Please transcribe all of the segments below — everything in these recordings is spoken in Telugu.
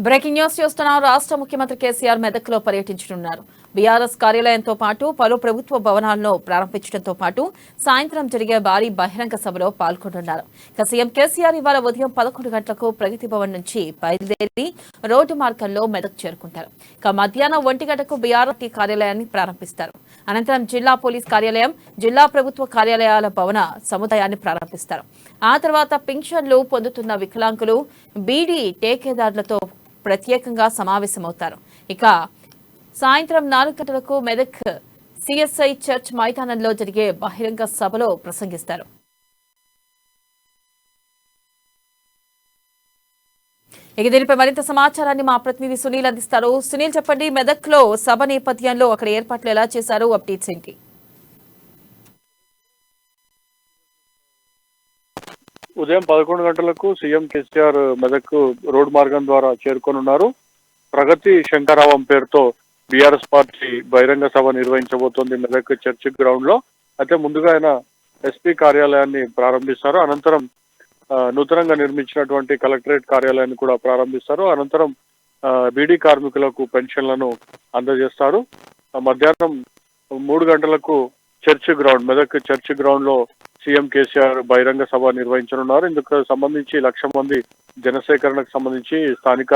బ్రేకింగ్ న్యూస్ చూస్తున్నాం. రాష్ట్ర ముఖ్యమంత్రి కేసీఆర్ మెదక్లో పర్యటించనున్నారు. బీఆర్ఎస్ కార్యాలయంతో పాటు పలు ప్రభుత్వ భవనాలను ప్రారంభించడంతో పాటు సాయంత్రం జరిగే భారీ బహిరంగ సభలో పాల్గొంటున్నారు. సీఎం కేసీఆర్ ఇవాళ ఉదయం 11 గంటలకు ప్రగతి భవన్ నుంచి బయలుదేరి రోడ్డు మార్గంలో మెదక్ చేరుకుంటారు. మధ్యాహ్నం 1 గంటకు బీఆర్ఎస్ కార్యాలయాన్ని ప్రారంభిస్తారు. అనంతరం జిల్లా పోలీస్ కార్యాలయం, జిల్లా ప్రభుత్వ కార్యాలయాల భవన సముదాయాన్ని ప్రారంభిస్తారు. ఆ తర్వాత పింఛన్లు పొందుతున్న వికలాంగులు, బీడీ టేకేదారులతో ప్రత్యేకంగా సమావేశమవుతారు. ఇక సాయంత్రం 4 గంటలకు మెదక్ సిఎస్ఐ చర్చ్ మైదానంలో జరిగే బహిరంగ సభలో ప్రసంగిస్తారు. ఇక దీనిపై మరింత సమాచారాన్ని మా ప్రతినిధి సునీల్ అందిస్తారు. సునీల్, చెప్పండి, మెదక్ లో సభ నేపథ్యంలో అక్కడ ఏర్పాట్లు ఎలా చేశారు? అప్డేట్స్ ఏంటి? ఉదయం 11 గంటలకు సీఎం కేసీఆర్ మెదక్ రోడ్ మార్గం ద్వారా చేరుకోనున్నారు. ప్రగతి శంకరావం పేరుతో బీఆర్ఎస్ పార్టీ బహిరంగ సభ నిర్వహించబోతోంది మెదక్ చర్చ్ గ్రౌండ్ లో. అయితే ముందుగా ఆయన ఎస్పీ కార్యాలయాన్ని ప్రారంభిస్తారు. అనంతరం నూతనంగా నిర్మించినటువంటి కలెక్టరేట్ కార్యాలయాన్ని కూడా ప్రారంభిస్తారు. అనంతరం బీడీ కార్మికులకు పెన్షన్లను అందజేస్తారు. మధ్యాహ్నం 3 గంటలకు church ground, Medak church ground లో సీఎం కేసీఆర్ బహిరంగ సభ నిర్వహించనున్నారు. ఇందుకు సంబంధించి 1,00,000 మంది జనసేకరణకు సంబంధించి స్థానిక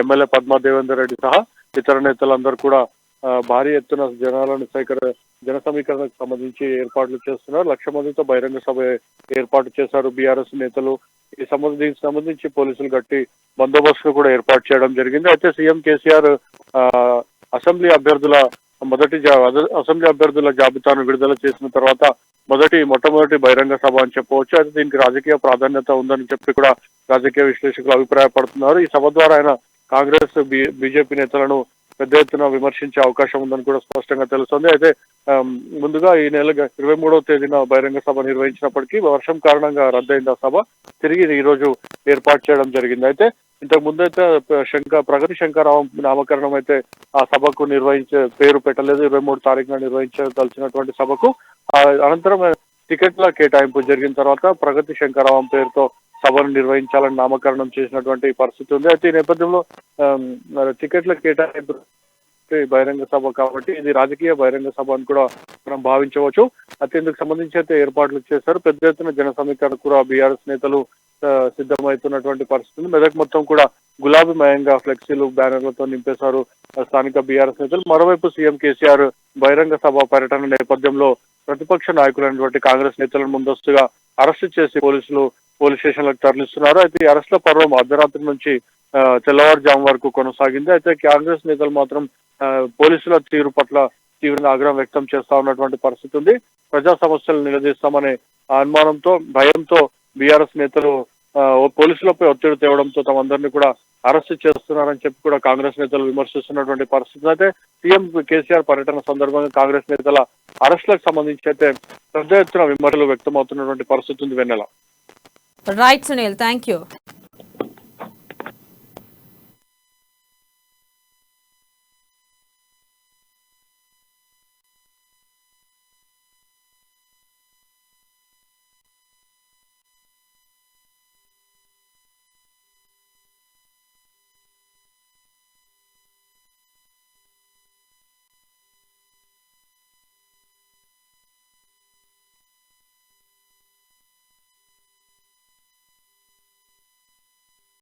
ఎమ్మెల్యే పద్మా దేవేందర్ రెడ్డి సహా ఇతర నేతలందరూ కూడా భారీ ఎత్తున జన సమీకరణకు సంబంధించి ఏర్పాట్లు చేస్తున్నారు. 1,00,000 మందితో బహిరంగ సభ ఏర్పాటు చేశారు బీఆర్ఎస్ నేతలు. దీనికి సంబంధించి పోలీసులు గట్టి బందోబస్తు కూడా ఏర్పాటు చేయడం జరిగింది. అయితే సీఎం కేసీఆర్ అసెంబ్లీ అభ్యర్థుల జాబితాను విడుదల చేసిన తర్వాత మొట్టమొదటి బహిరంగ సభ అని చెప్పవచ్చు. అయితే దీనికి రాజకీయ ప్రాధాన్యత ఉందని చెప్పి కూడా రాజకీయ విశ్లేషకులు అభిప్రాయపడుతున్నారు. ఈ సభ ద్వారా ఆయన కాంగ్రెస్, బీజేపీ నేతలను పెద్ద ఎత్తున విమర్శించే అవకాశం ఉందని కూడా స్పష్టంగా తెలుస్తోంది. అయితే ముందుగా ఈ నెల 23వ తేదీన బహిరంగ సభ నిర్వహించినప్పటికీ వర్షం కారణంగా రద్దయింది ఆ సభ. తిరిగి ఈ రోజు ఏర్పాటు చేయడం జరిగింది. అయితే ఇంతకు ముందైతే ప్రగతి శంకరావం నామకరణం అయితే ఆ సభకు పేరు పెట్టలేదు. 23 తారీఖున నిర్వహించదలిచినటువంటి సభకు అనంతరం టికెట్ల కేటాయింపు జరిగిన తర్వాత ప్రగతి శంకరావం పేరుతో సభను నిర్వహించాలని నామకరణం చేసినటువంటి పరిస్థితి ఉంది. అయితే ఈ నేపథ్యంలో టికెట్ల కేటాయింపు బహిరంగ సభ కాబట్టి ఇది రాజకీయ బహిరంగ సభ అని కూడా మనం భావించవచ్చు. అయితే ఇందుకు సంబంధించి అయితే ఏర్పాట్లు చేశారు. పెద్ద ఎత్తున జన సమీకరణ కూడా బీఆర్ఎస్ నేతలు సిద్ధమవుతున్నటువంటి పరిస్థితి. మెదక్ మొత్తం కూడా గులాబీమయంగా ఫ్లెక్సీలు, బ్యానర్లతో నింపేశారు స్థానిక బీఆర్ఎస్ నేతలు. మరోవైపు సీఎం కేసీఆర్ బహిరంగ సభ పర్యటన నేపథ్యంలో ప్రతిపక్ష నాయకులైనటువంటి కాంగ్రెస్ నేతలను ముందస్తుగా అరెస్టు చేసి పోలీస్ స్టేషన్లకు తరలిస్తున్నారు. అయితే ఈ అరెస్టుల పర్వం అర్ధరాత్రి నుంచి తెల్లవారుజాము వరకు కొనసాగింది. అయితే కాంగ్రెస్ నేతలు మాత్రం పోలీసుల తీరు పట్ల తీవ్రంగా ఆగ్రహం వ్యక్తం చేస్తా ఉన్నటువంటి పరిస్థితి ఉంది. ప్రజా సమస్యలు నిలదీస్తామనే అనుమానంతో, భయంతో బీఆర్ఎస్ నేతలు పోలీసులపై ఒత్తిడి తేవడంతో తమందరినీ కూడా అరెస్టు చేస్తున్నారని చెప్పి కూడా కాంగ్రెస్ నేతలు విమర్శిస్తున్నటువంటి పరిస్థితి. అయితే సీఎం కేసీఆర్ పర్యటన సందర్భంగా కాంగ్రెస్ నేతల అరెస్టులకు సంబంధించి అయితే పెద్ద ఎత్తున విమర్శలు వ్యక్తమవుతున్నటువంటి పరిస్థితి ఉంది. Vennela. Right Sunil, thank you.